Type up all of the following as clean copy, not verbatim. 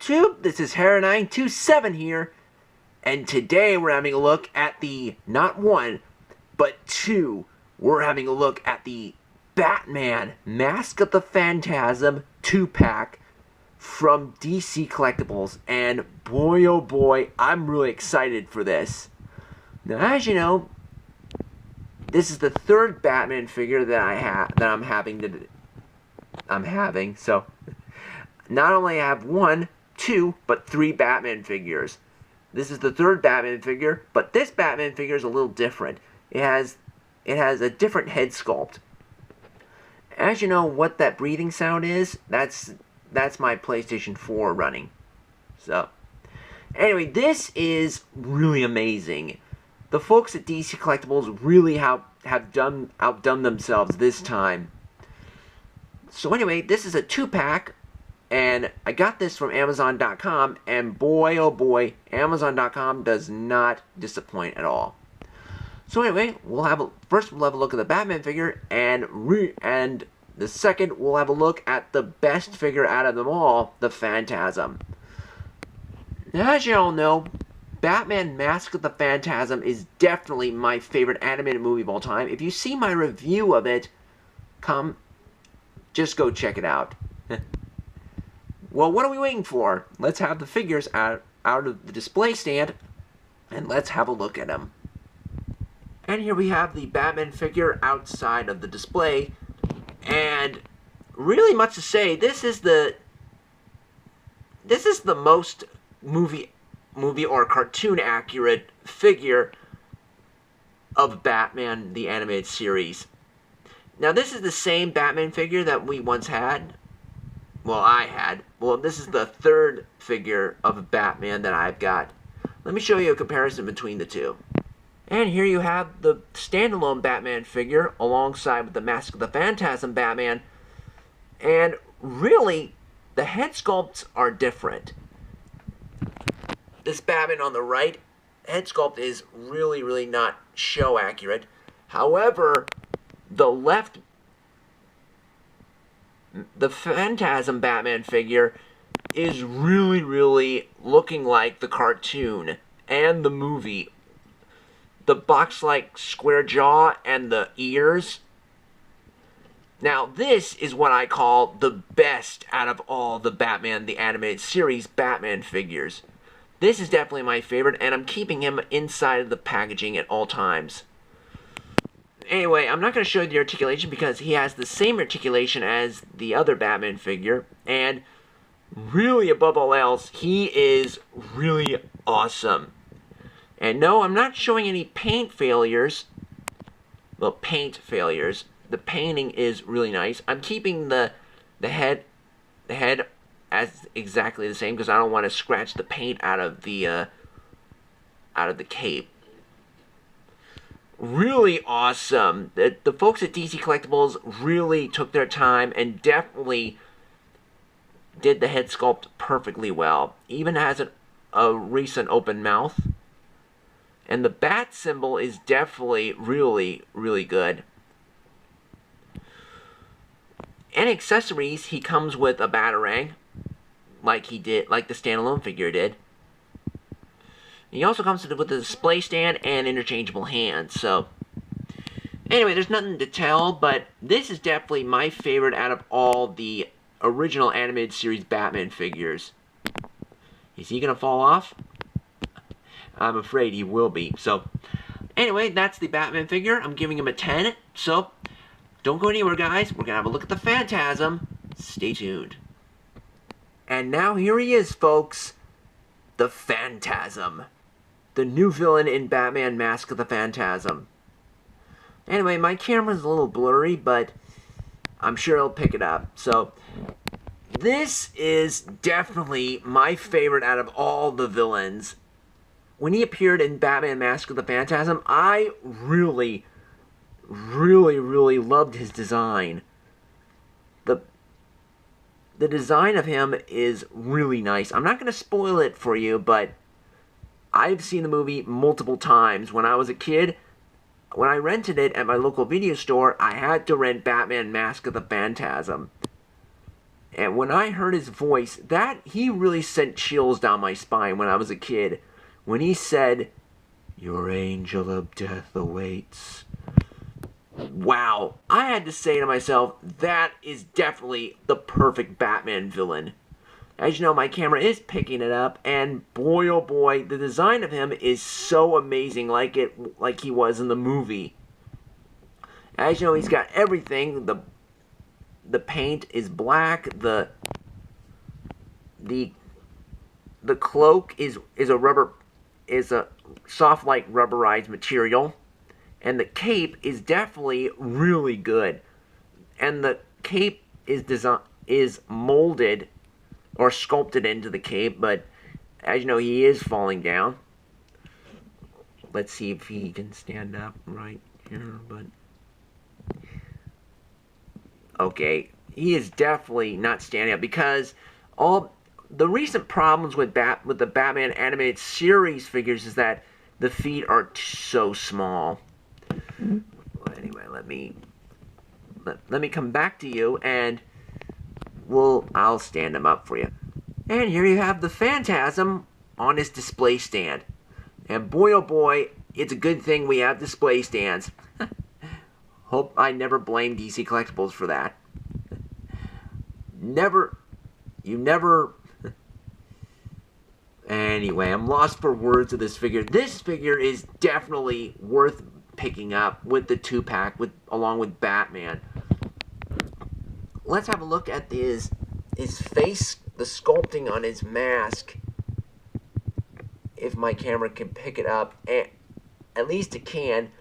YouTube? This is Harri927 here, and today we're having a look at the, not one, but two, we're having a look at the Batman Mask of the Phantasm 2-pack from DC Collectibles, and boy oh boy, I'm really excited for this. Now, as you know, this is the third Batman figure that I'm having, so not only I have one, two, but three Batman figures. This is the third Batman figure, but this Batman figure is a little different. It has a different head sculpt. As you know what that breathing sound is, that's my PlayStation 4 running. So, anyway, this is really amazing. The folks at DC Collectibles really have outdone themselves this time. So anyway, this is a 2-pack, and I got this from Amazon.com, and boy oh boy, Amazon.com does not disappoint at all. So anyway, first we'll have a look at the Batman figure, and the second we'll have a look at the best figure out of them all, the Phantasm. Now, as you all know, Batman Mask of the Phantasm is definitely my favorite animated movie of all time. If you see my review of it, just go check it out. Well, what are we waiting for? Let's have the figures out of the display stand, and let's have a look at them. And here we have the Batman figure outside of the display, and really much to say, this is the most movie or cartoon accurate figure of Batman the Animated Series. Now, this is the same Batman figure that we once had. Well, I had. Well, this is the third figure of Batman that I've got. Let me show you a comparison between the two. And here you have the standalone Batman figure alongside with the Mask of the Phantasm Batman. And really, the head sculpts are different. This Batman on the right, head sculpt is really not show accurate. However, the Phantasm Batman figure is really looking like the cartoon and the movie. The box-like square jaw and the ears. Now, this is what I call the best out of all the Batman the Animated Series Batman figures. This is definitely my favorite, and I'm keeping him inside of the packaging at all times. Anyway, I'm not going to show you the articulation because he has the same articulation as the other Batman figure, and really above all else, he is really awesome. And no, I'm not showing any paint failures. Well, paint failures. The painting is really nice. I'm keeping the head as exactly the same because I don't want to scratch the paint out of the cape. Really awesome. The folks at DC Collectibles really took their time and definitely did the head sculpt perfectly well. Even has a recent open mouth. And the bat symbol is definitely really good. And accessories, he comes with a Batarang, like the standalone figure did. He also comes with a display stand and interchangeable hands. So, anyway, there's nothing to tell, but this is definitely my favorite out of all the original animated series Batman figures. Is he gonna fall off? I'm afraid he will be. So, anyway, that's the Batman figure. I'm giving him a 10. So, don't go anywhere, guys. We're gonna have a look at the Phantasm. Stay tuned. And now here he is, folks. The Phantasm. The new villain in Batman Mask of the Phantasm. Anyway, my camera's a little blurry, but I'm sure it'll pick it up. So, this is definitely my favorite out of all the villains. When he appeared in Batman Mask of the Phantasm, I really loved his design. The design of him is really nice. I'm not going to spoil it for you, but I've seen the movie multiple times. When I was a kid, when I rented it at my local video store, I had to rent Batman Mask of the Phantasm. And when I heard his voice, he really sent chills down my spine when I was a kid. When he said, "Your angel of death awaits." Wow. I had to say to myself, that is definitely the perfect Batman villain. As you know, my camera is picking it up, and boy oh boy, the design of him is so amazing, like he was in the movie. As you know, he's got everything. The paint is black. The cloak is a soft like rubberized material, and the cape is definitely really good. And the cape is molded or sculpted into the cape, but as you know, he is falling down. Let's see if he can stand up right here, but okay, he is definitely not standing up because all the recent problems with the Batman animated series figures is that the feet are so small. Well, anyway, let me come back to you, and I'll stand him up for you. And here you have the Phantasm on his display stand. And boy oh boy, it's a good thing we have display stands. Hope I never blame DC Collectibles for that. You never... Anyway, I'm lost for words of this figure. This figure is definitely worth picking up with the 2-pack along with Batman. Let's have a look at his face, the sculpting on his mask. If my camera can pick it up, at least it can.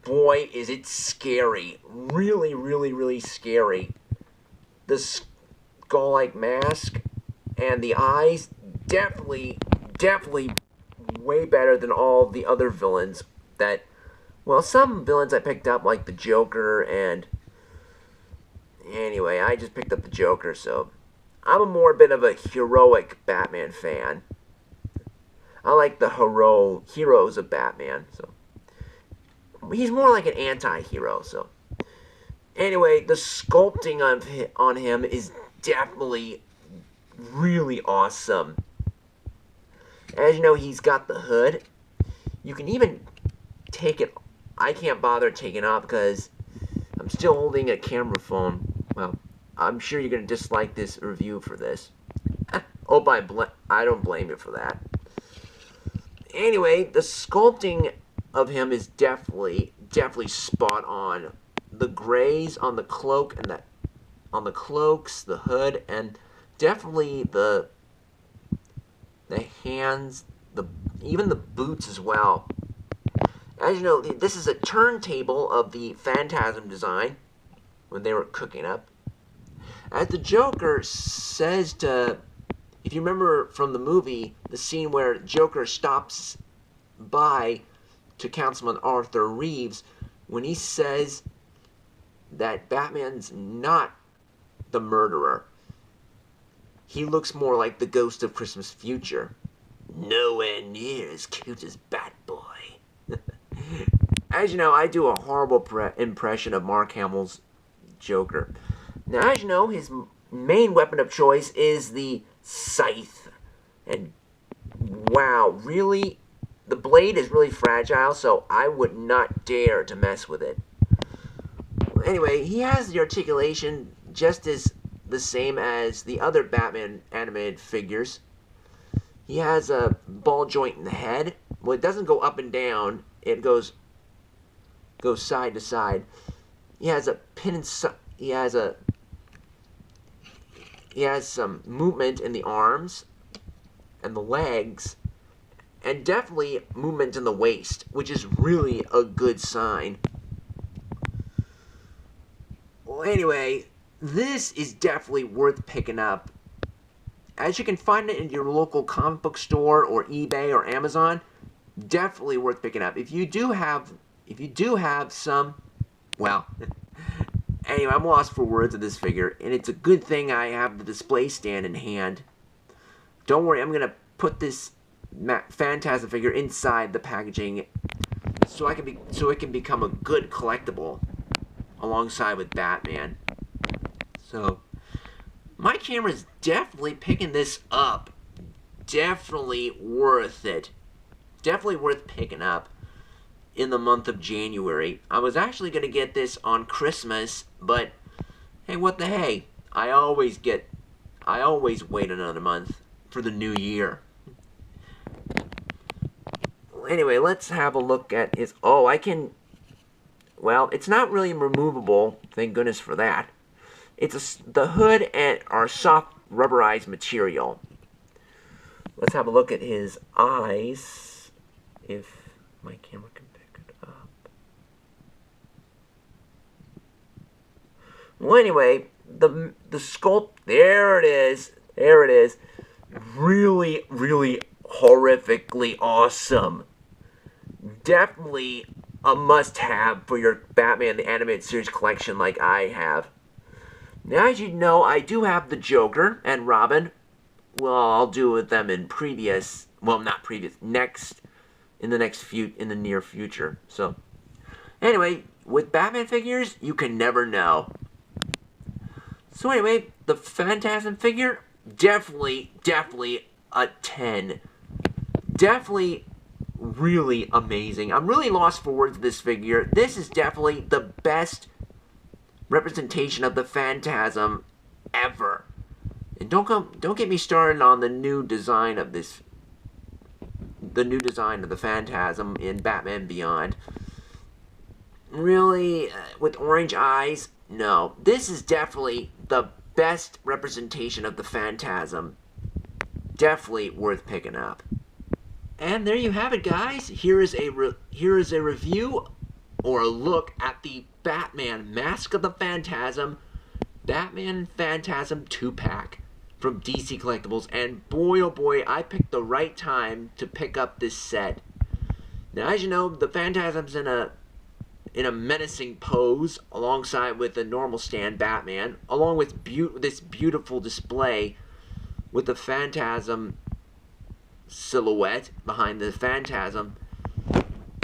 Boy, is it scary. Really, really, really scary. The skull-like mask and the eyes, definitely way better than all the other villains that, well, some villains I picked up, like the Joker, and anyway, I just picked up the Joker, so I'm a more bit of a heroic Batman fan. I like the heroes of Batman, so he's more like an anti-hero, so anyway, the sculpting on him is definitely really awesome. As you know, he's got the hood. You can even take it. I can't bother taking it off because I'm still holding a camera phone. Well, I'm sure you're going to dislike this review for this. Oh, I don't blame you for that. Anyway, the sculpting of him is definitely spot on. The grays on the cloak and on the cloaks, the hood, and definitely the hands, even the boots as well. As you know, this is a turntable of the Phantasm design when they were cooking up. As the Joker says to, if you remember from the movie, the scene where Joker stops by to Councilman Arthur Reeves, when he says that Batman's not the murderer, he looks more like the ghost of Christmas future. Nowhere near as cute as Batboy. As you know, I do a horrible impression of Mark Hamill's Joker. Now, as you know, his main weapon of choice is the scythe. And wow, really, the blade is really fragile, so I would not dare to mess with it. Anyway, he has the articulation just as the same as the other Batman animated figures. He has a ball joint in the head. Well, it doesn't go up and down. It goes side to side. He has a pin inside. He has some movement in the arms and the legs, and definitely movement in the waist, which is really a good sign. Well, anyway, this is definitely worth picking up. As you can find it in your local comic book store or eBay or Amazon, definitely worth picking up. If you do have some, well, anyway, I'm lost for words of this figure, and it's a good thing I have the display stand in hand. Don't worry, I'm going to put this Phantasm figure inside the packaging so it can become a good collectible alongside with Batman. So, My camera's definitely picking this up. Definitely worth it. Definitely worth picking up in the month of January. I was actually going to get this on Christmas, but hey, what the hey? I always wait another month for the new year. Anyway, let's have a look at his, well, it's not really removable, thank goodness for that. The hood and our soft rubberized material. Let's have a look at his eyes, if my camera can pick it up. Well, anyway, the sculpt, there it is. Really, really horrifically awesome. Definitely a must-have for your Batman the Animated Series collection like I have. Now, as you know, I do have the Joker and Robin. Well, I'll do with them in in the near future. So, anyway, with Batman figures, you can never know. So anyway, the Phantasm figure, definitely a 10. Definitely really amazing. I'm really lost for words with this figure. This is definitely the best representation of the Phantasm ever. And don't get me started on the new design of the Phantasm in Batman Beyond. Really, with orange eyes, no. This is definitely the best representation of the Phantasm. Definitely worth picking up. And there you have it, guys. Here is a review or a look at the Batman Mask of the Phantasm, Batman and Phantasm 2-pack from DC Collectibles. And boy, oh boy, I picked the right time to pick up this set. Now, as you know, the Phantasm's in a menacing pose alongside with the normal stand Batman, along with this beautiful display with the Phantasm silhouette behind the Phantasm.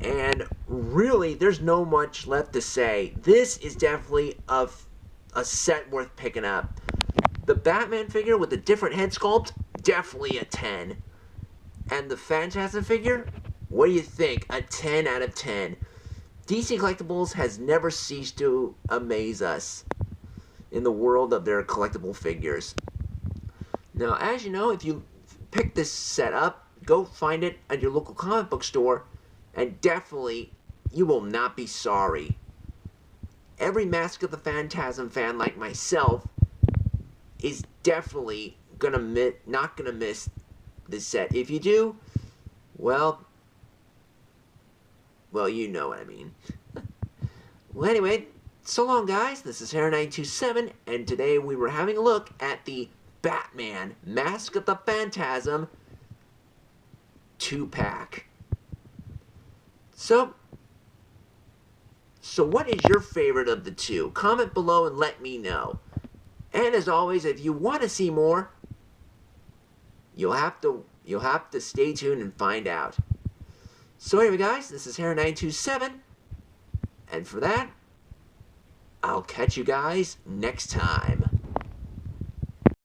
And really, there's no much left to say. This is definitely a set worth picking up. The Batman figure with the different head sculpt, definitely a 10. And the Phantasm figure, what do you think? A 10 out of 10. DC Collectibles has never ceased to amaze us in the world of their collectible figures. Now, as you know, if you pick this set up, go find it at your local comic book store, and definitely, you will not be sorry. Every Mask of the Phantasm fan like myself is definitely not gonna miss this set. If you do, well, you know what I mean. Well, anyway, so long, guys. This is Harri927, and today we were having a look at the Batman Mask of the Phantasm 2-pack. So what is your favorite of the two? Comment below and let me know. And as always, if you want to see more, you'll have to stay tuned and find out. So anyway, guys, this is Harri927, and for that, I'll catch you guys next time.